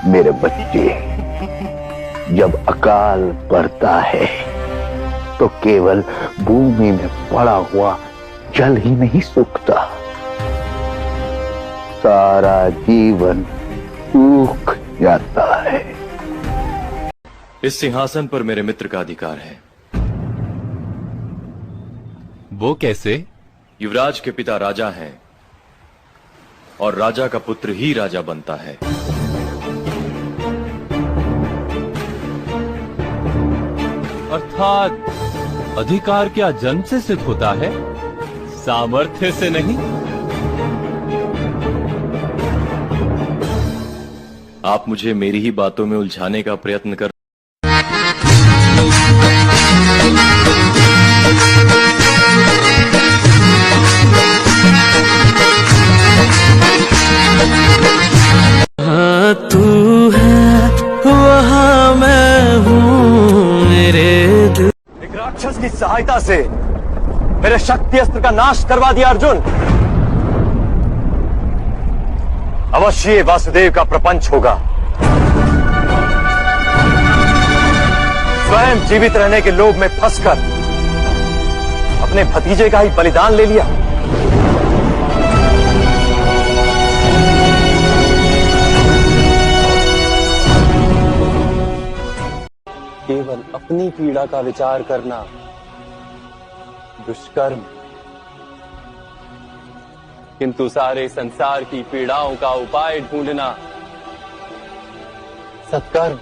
मेरे बच्चे, जब अकाल पड़ता है तो केवल भूमि में पड़ा हुआ जल ही नहीं सूखता, सारा जीवन सूख जाता है। इस सिंहासन पर मेरे मित्र का अधिकार है। वो कैसे? युवराज के पिता राजा हैं और राजा का पुत्र ही राजा बनता है। अर्थात अधिकार क्या जन्म से सिद्ध होता है, सामर्थ्य से नहीं? आप मुझे मेरी ही बातों में उलझाने का प्रयत्न कर हाँ तू है वहाँ मैं हूँ मेरे दिल। एक राक्षस की सहायता से मेरे शक्ति अस्त्र का नाश करवा दिया अर्जुन। अवश्य वासुदेव का प्रपंच होगा। स्वयं जीवित रहने के लोभ में फंसकर अपने भतीजे का ही बलिदान ले लिया। केवल अपनी पीड़ा का विचार करना दुष्कर्म, किंतु सारे संसार की पीड़ाओं का उपाय ढूंढना सत्कर्म।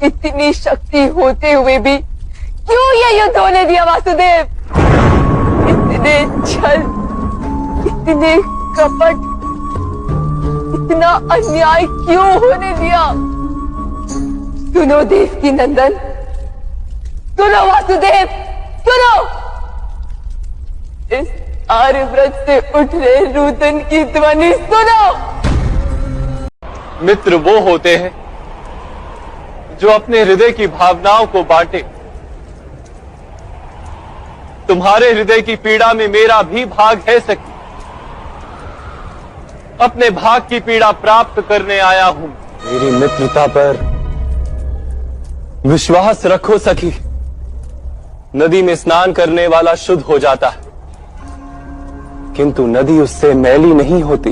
इतनी शक्ति होते हुए भी क्यों ये युद्ध होने दिया वासुदेव? इतने छल, इतने कपट, इतना अन्याय क्यों होने दिया? सुनो देवकी नंदन, सुनो वासुदेव, सुनो। इस आर्यव्रत से उठ रहे रुदन की ध्वनि सुनो। मित्र वो होते हैं जो अपने हृदय की भावनाओं को बांटे। तुम्हारे हृदय की पीड़ा में मेरा भी भाग है सखी। अपने भाग की पीड़ा प्राप्त करने आया हूं। मेरी मित्रता पर विश्वास रखो सखी। नदी में स्नान करने वाला शुद्ध हो जाता है, किंतु नदी उससे मैली नहीं होती।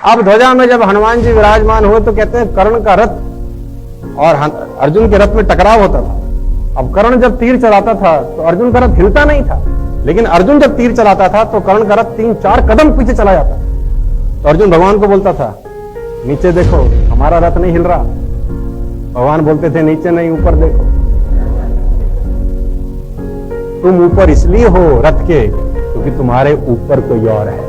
अब ध्वजा में जब हनुमान जी विराजमान हुए तो कहते हैं कर्ण का रथ और अर्जुन के रथ में टकराव होता था। अब कर्ण जब तीर चलाता था तो अर्जुन का रथ हिलता नहीं था, लेकिन अर्जुन जब तीर चलाता था तो कर्ण का रथ 3-4 कदम पीछे चला जाता। तो अर्जुन भगवान को बोलता था, नीचे देखो हमारा रथ नहीं हिल रहा। भगवान बोलते थे, नीचे नहीं ऊपर देखो। तुम ऊपर इसलिए हो रथ के क्योंकि तुम्हारे ऊपर कोई और है।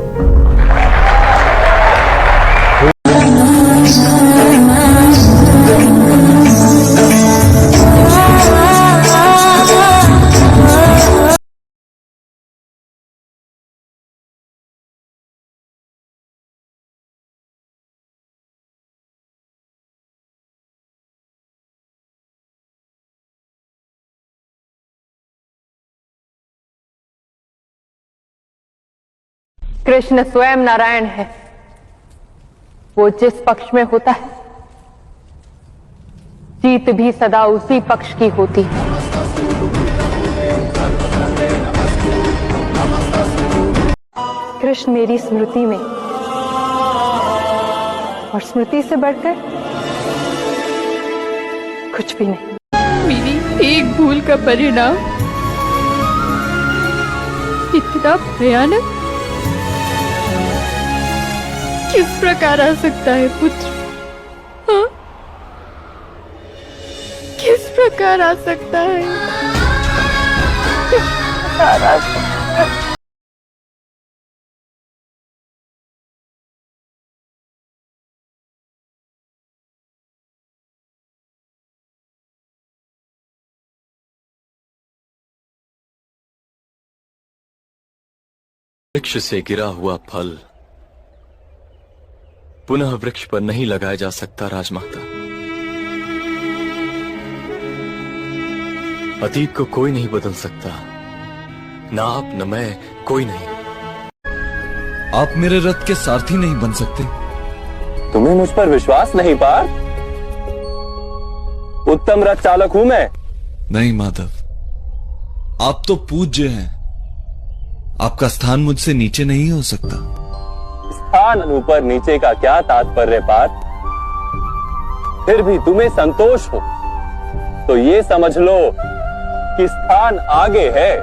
कृष्ण स्वयं नारायण है। वो जिस पक्ष में होता है, जीत भी सदा उसी पक्ष की होती है। कृष्ण मेरी स्मृति में, और स्मृति से बढ़कर कुछ भी नहीं। मेरी एक भूल का परिणाम इतना भयानक किस प्रकार आ सकता है पुत्र? हाँ? किस प्रकार आ सकता है? किस प्रकार आ सकता है? वृक्ष से गिरा हुआ फल पुनः वृक्ष पर नहीं लगाया जा सकता राजमाता। अतीत को कोई नहीं बदल सकता, ना आप न मैं, कोई नहीं। आप मेरे रथ के सारथी नहीं बन सकते, तुम्हें मुझ पर विश्वास नहीं पार्थ? उत्तम रथ चालक हूं मैं। नहीं माधव, आप तो पूज्य हैं। आपका स्थान मुझसे नीचे नहीं हो सकता। स्थान ऊपर नीचे का क्या तात्पर्य पार्थ? फिर भी तुम्हें संतोष हो तो ये समझ लो कि स्थान आगे है।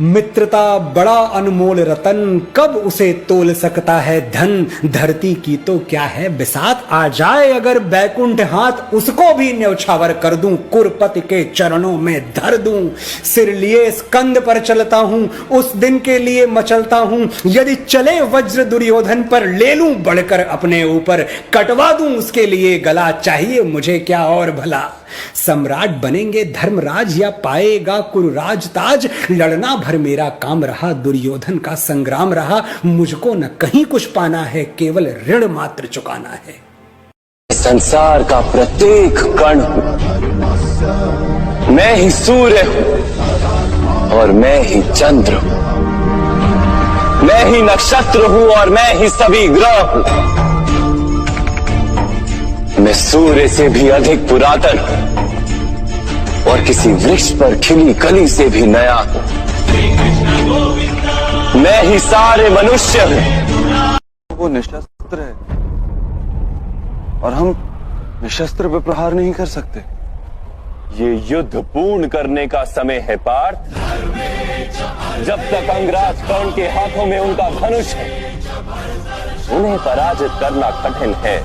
मित्रता बड़ा अनमोल रतन, कब उसे तोल सकता है धन। धरती की तो क्या है बिसात, आ जाए अगर बैकुंठ हाथ, उसको भी न्यौछावर कर दूं, कुरपति के चरणों में धर दूं। सिर लिए स्कंद पर चलता हूं, उस दिन के लिए मचलता हूं। यदि चले वज्र दुर्योधन पर, ले लूं बढ़कर अपने ऊपर, कटवा दूं उसके लिए गला, चाहिए मुझे क्या और भला। सम्राट बनेंगे धर्मराज या पाएगा कुरुराज ताज, लड़ना भर मेरा काम रहा, दुर्योधन का संग्राम रहा। मुझको न कहीं कुछ पाना है, केवल ऋण मात्र चुकाना है। संसार का प्रत्येक कण हूं, मैं ही सूर्य हूं और मैं ही चंद्र हूं, मैं ही नक्षत्र हूं और मैं ही सभी ग्रह हूं। मैं सूर्य से भी अधिक पुरातन हूं और किसी वृक्ष पर खिली कली से भी नया हूं। मैं ही सारे मनुष्य हूं। वो निशस्त्र है और हम निशस्त्र पे प्रहार नहीं कर सकते। ये युद्ध पूर्ण करने का समय है पार्थ। जब तक अंगराज कर्ण के हाथों में उनका धनुष है, उन्हें पराजित करना कठिन है।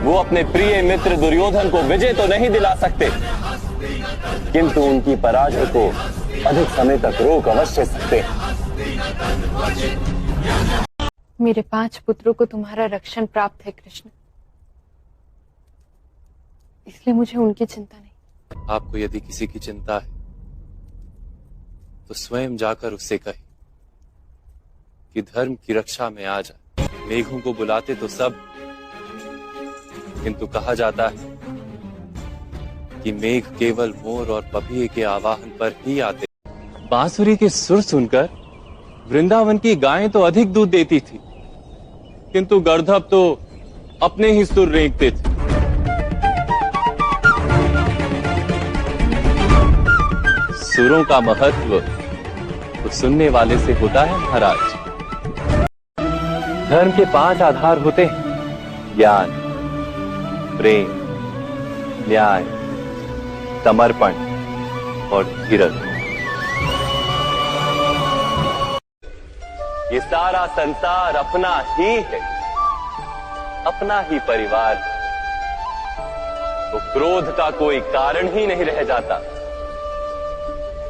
वो अपने प्रिय मित्र दुर्योधन को विजय तो नहीं दिला सकते, किंतु उनकी पराजय को अधिक समय तक रोक अवश्य सकते हैं। मेरे 5 पुत्रों को तुम्हारा रक्षण प्राप्त है कृष्ण, इसलिए मुझे उनकी चिंता नहीं। आपको यदि किसी की चिंता है तो स्वयं जाकर उससे कहे कि धर्म की रक्षा में आ जाए। मेघों को बुलाते तो सब, किंतु कहा जाता है कि मेघ केवल मोर और पपीहे के आवाहन पर ही आते। बांसुरी के सुर सुनकर वृंदावन की गायें तो अधिक दूध देती थी, किंतु गर्दभ तो अपने ही सुर रेंकते थे। सुरों का महत्व तो सुनने वाले से होता है महाराज। धर्म के 5 आधार होते हैं, ज्ञान, प्रेम, न्याय, समर्पण और धीरज। ये सारा संसार अपना ही है, अपना ही परिवार। तो क्रोध का कोई कारण ही नहीं रह जाता।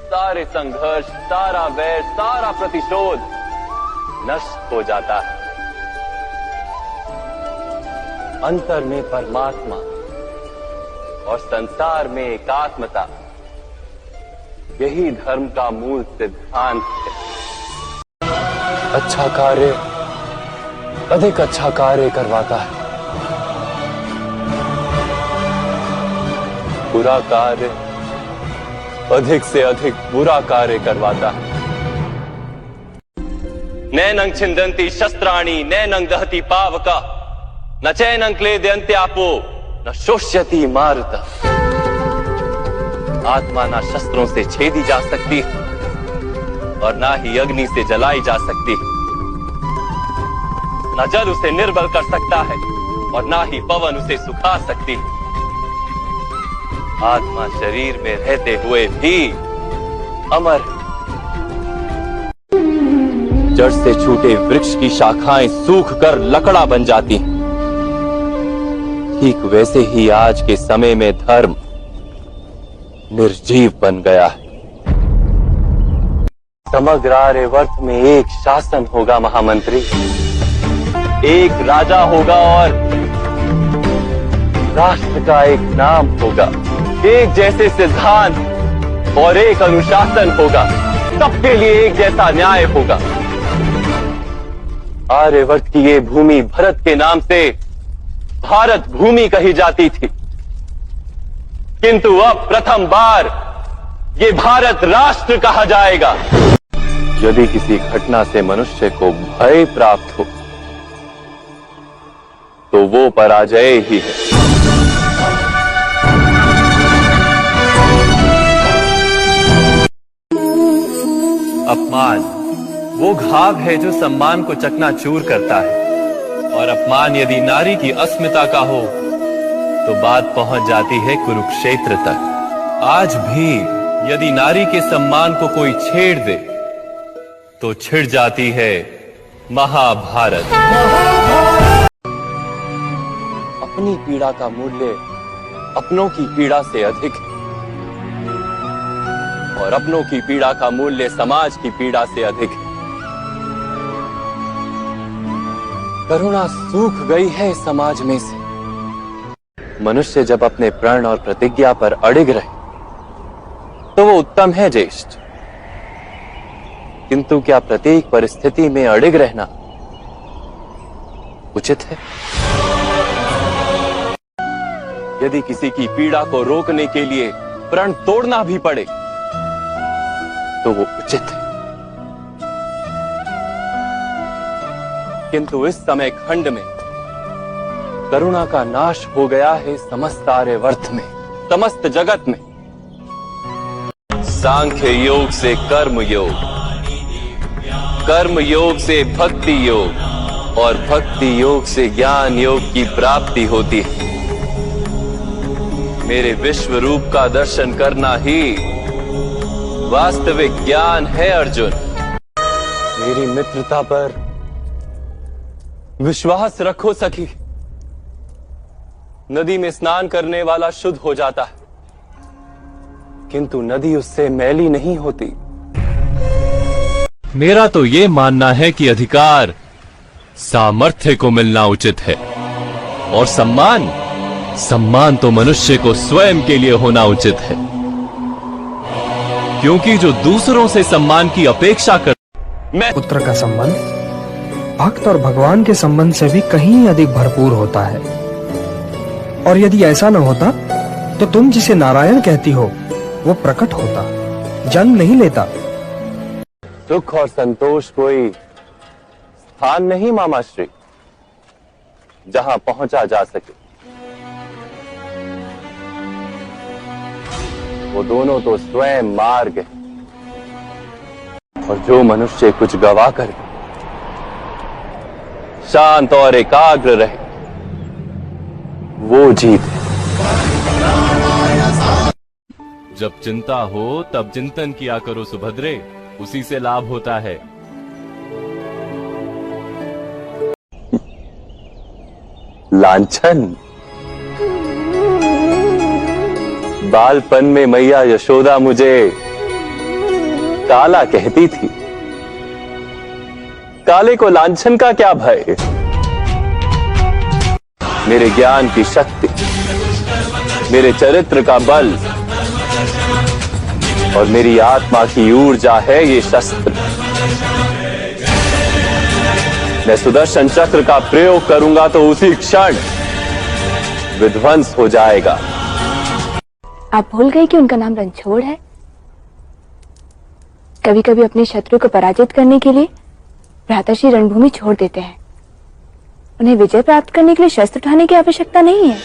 सारे संघर्ष, सारा वैर, सारा प्रतिशोध नष्ट हो जाता है। अंतर में परमात्मा और संसार में एकात्मता, यही धर्म का मूल सिद्धांत है। अच्छा कार्य अधिक अच्छा कार्य करवाता है, बुरा कार्य अधिक से अधिक बुरा कार्य करवाता है। नैनं छिन्दन्ति शस्त्राणि नैनं दहति पावका, न चैनं क्लेदयन्त्यापो न शोष्यति मारुता। आत्मा ना शस्त्रों से छेदी जा सकती और ना ही अग्नि से जलाई जा सकती। न जल उसे निर्बल कर सकता है और ना ही पवन उसे सुखा सकती। आत्मा शरीर में रहते हुए भी अमर। जड़ से छूटे वृक्ष की शाखाएं सूख कर लकड़ा बन जाती, ठीक वैसे ही आज के समय में धर्म निर्जीव बन गया है। समग्र आर्यावर्त में एक शासन होगा महामंत्री, एक राजा होगा और राष्ट्र का एक नाम होगा, एक जैसे सिद्धांत और एक अनुशासन होगा, सबके लिए एक जैसा न्याय होगा। आर्यावर्त की ये भूमि भरत के नाम से भारत भूमि कही जाती थी, किंतु अब प्रथम बार ये भारत राष्ट्र कहा जाएगा। यदि किसी घटना से मनुष्य को भय प्राप्त हो तो वो पराजय ही है। अपमान वो घाव है जो सम्मान को चकनाचूर करता है, और अपमान यदि नारी की अस्मिता का हो तो बात पहुंच जाती है कुरुक्षेत्र तक। आज भी यदि नारी के सम्मान को कोई छेड़ दे तो छिड़ जाती है महाभारत। अपनी पीड़ा का मूल्य अपनों की पीड़ा से अधिक है, और अपनों की पीड़ा का मूल्य समाज की पीड़ा से अधिक है। करुणा सूख गई है इस समाज में से। मनुष्य जब अपने प्रण और प्रतिज्ञा पर अड़िग रहे तो वो उत्तम है ज्येष्ठ, किंतु क्या प्रत्येक परिस्थिति में अड़िग रहना उचित है? यदि किसी की पीड़ा को रोकने के लिए प्रण तोड़ना भी पड़े तो वो उचित है, किंतु इस समय खंड में करुणा का नाश हो गया है समस्त आर्यवर्त में, समस्त जगत में। सांख्य योग से कर्म योग, कर्म योग से भक्ति योग, और भक्ति योग से ज्ञान योग की प्राप्ति होती है। मेरे विश्व रूप का दर्शन करना ही वास्तविक ज्ञान है अर्जुन। मेरी मित्रता पर विश्वास रखो सखी। नदी में स्नान करने वाला शुद्ध हो जाता है, किंतु नदी उससे मैली नहीं होती। मेरा तो ये मानना है कि अधिकार सामर्थ्य को मिलना उचित है, और सम्मान तो मनुष्य को स्वयं के लिए होना उचित है, क्योंकि जो दूसरों से सम्मान की अपेक्षा कर पुत्र का संबंध भक्त और भगवान के संबंध से भी कहीं अधिक भरपूर होता है। और यदि ऐसा न होता तो तुम जिसे नारायण कहती हो वो प्रकट होता, जन्म नहीं लेता। सुख और संतोष कोई स्थान नहीं मामाश्री जहां पहुंचा जा सके। वो दोनों तो स्वयं मार्ग है, और जो मनुष्य कुछ गवा कर शांत और एकाग्र रहे वो जीत है। जब चिंता हो तब चिंतन किया करो सुभद्रे, उसी से लाभ होता है। लांछन, बालपन में मैया यशोदा मुझे काला कहती थी। काले को लांछन का क्या भय? मेरे ज्ञान की शक्ति, मेरे चरित्र का बल और मेरी आत्मा की ऊर्जा है ये शस्त्र। मैं सुदर्शन चक्र का प्रयोग करूंगा तो उसी क्षण विध्वंस हो जाएगा। आप भूल गए कि उनका नाम रणछोड़ है। कभी कभी अपने शत्रु को पराजित करने के लिए भ्राताश्री रणभूमि छोड़ देते हैं। उन्हें विजय प्राप्त करने के लिए शस्त्र उठाने की आवश्यकता नहीं है।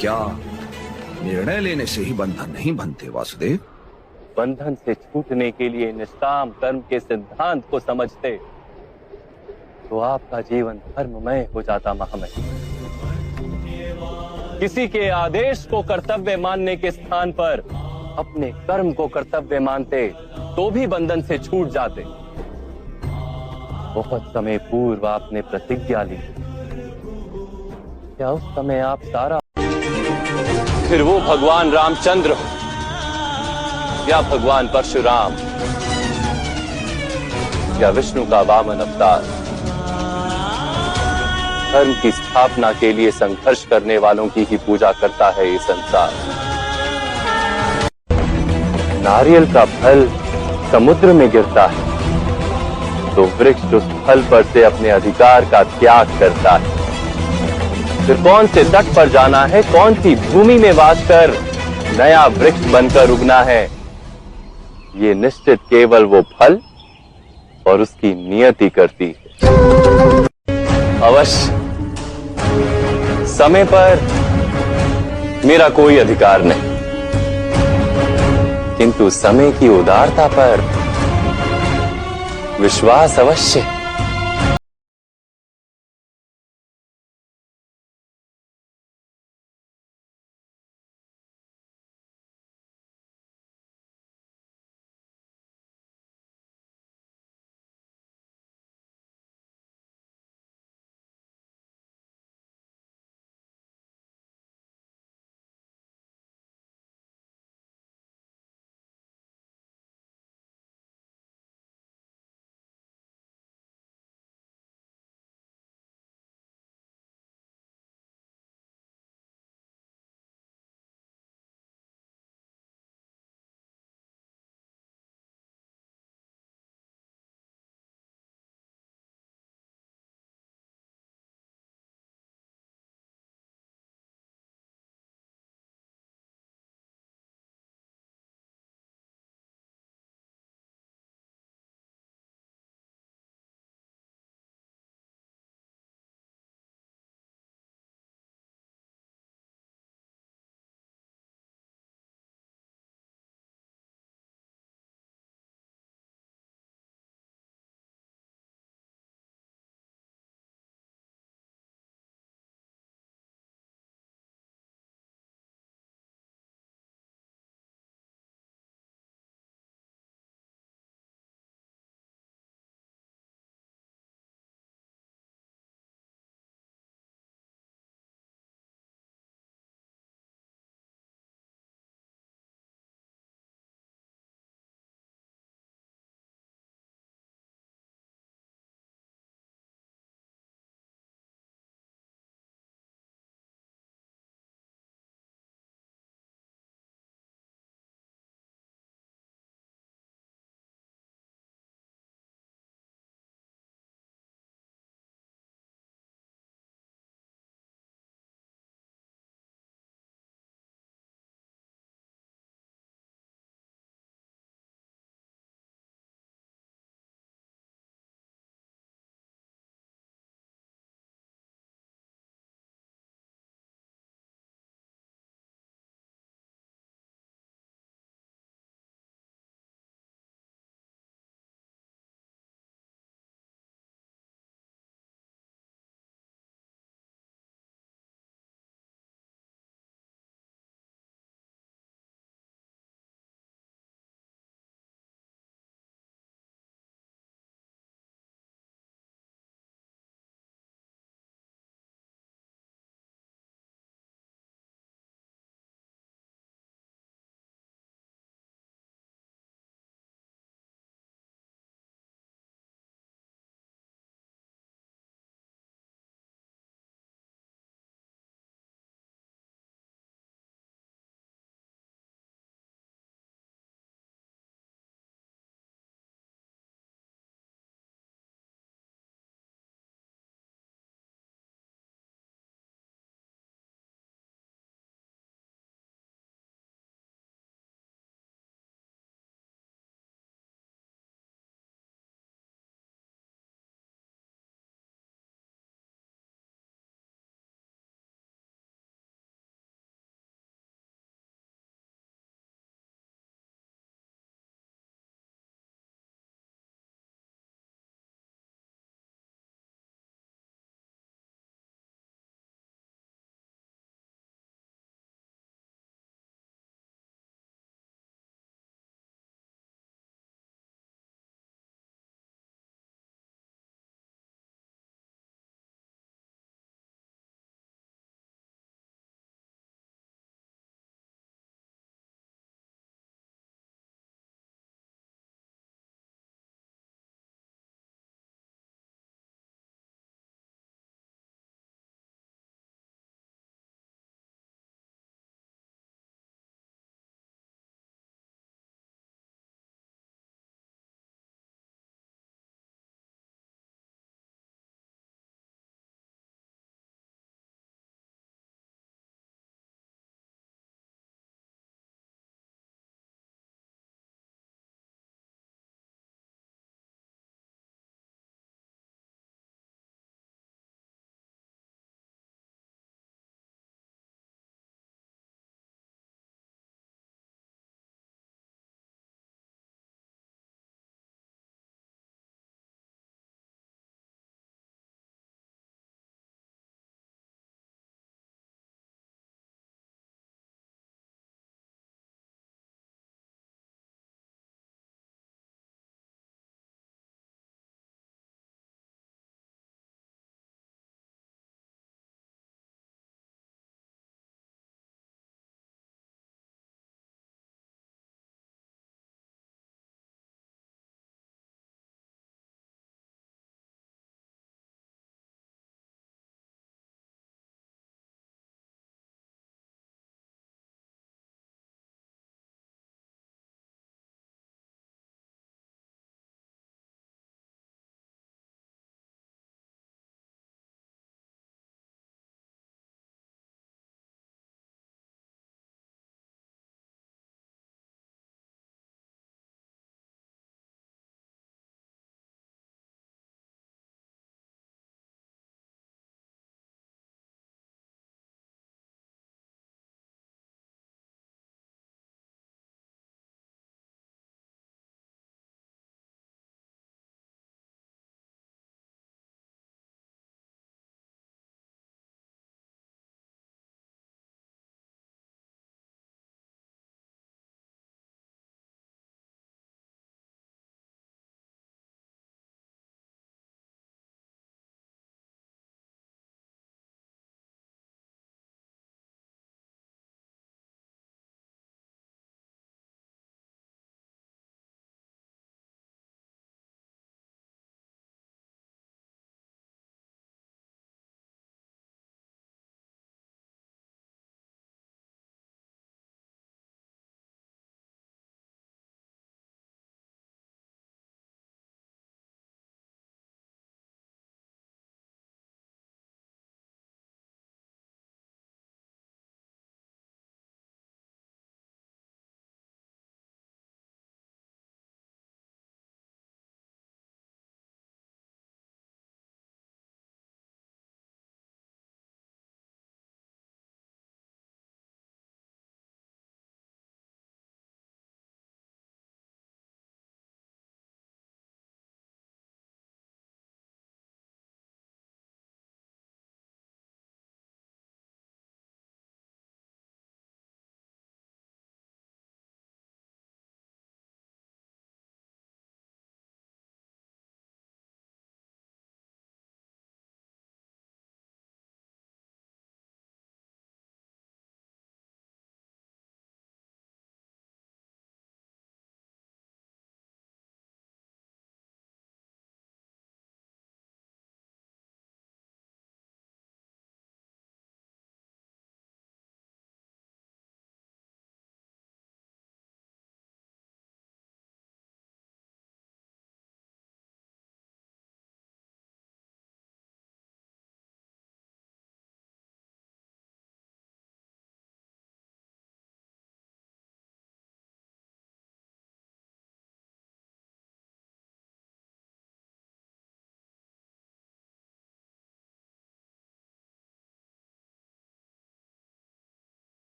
क्या निर्णय लेने से ही बंधन नहीं बनते वासुदेव? बंधन से छूटने के लिए निष्काम कर्म के सिद्धांत को समझते तो आपका जीवन धर्ममय हो जाता महामय। किसी के आदेश को कर्तव्य मानने के स्थान पर अपने कर्म को कर्तव्य मानते तो भी बंधन से छूट जाते। बहुत समय पूर्व आपने प्रतिज्ञा ली, क्या उस समय आप सारा, फिर वो भगवान रामचंद्र हो या भगवान परशुराम या विष्णु का वामन अवतार, धर्म की स्थापना के लिए संघर्ष करने वालों की ही पूजा करता है ये संसार। नारियल का फल समुद्र में गिरता है तो वृक्ष उस फल पर से अपने अधिकार का त्याग करता है। फिर कौन से तट पर जाना है, कौन सी भूमि में वास कर नया वृक्ष बनकर उगना है, ये निश्चित केवल वो फल और उसकी नियति करती है। अवश्य समय पर मेरा कोई अधिकार नहीं, किंतु समय की उदारता पर विश्वास अवश्य है।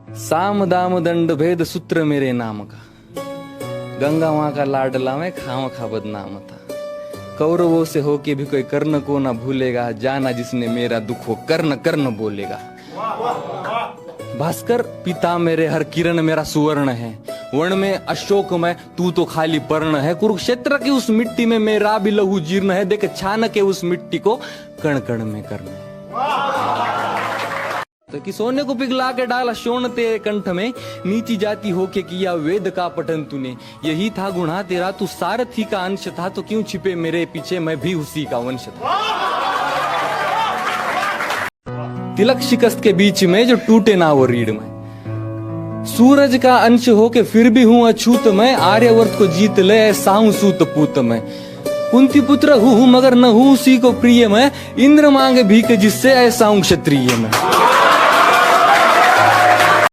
साम दाम दंड भेद सूत्र मेरे नाम का, गंगा माँ का लाडला में खाम खा बदनाम था। कौरवों से होके भी कोई कर्ण को ना भूलेगा, जाना जिसने मेरा दुख हो कर्ण कर्ण बोलेगा। भास्कर पिता मेरे हर किरण मेरा सुवर्ण है, वर्ण में अशोक में तू तो खाली पर्ण है। कुरुक्षेत्र की उस मिट्टी में मेरा भी लहू जीर्ण है, देख छान के उस मिट्टी को कण कण में कर्ण है। तो कि सोने को पिघला के डाला शोण तेरे कंठ में, नीची जाति होके किया वेद का पठन तूने। यही था गुणा तेरा, तू सारथी का अंश था, तो क्यों छिपे मेरे पीछे, मैं भी उसी का वंश था। तिलक शिकस्त के बीच में जो टूटे ना वो रीढ़ में, सूरज का अंश होके फिर भी हूं अछूत मैं, आर्यवर्त को जीत ले ऐसा हूं सूत पूत मैं। कुंती पुत्र हूं मगर न हूं उसी को प्रिय मैं, इंद्र मांगे भीख जिससे ऐसा हूं क्षत्रिय मैं।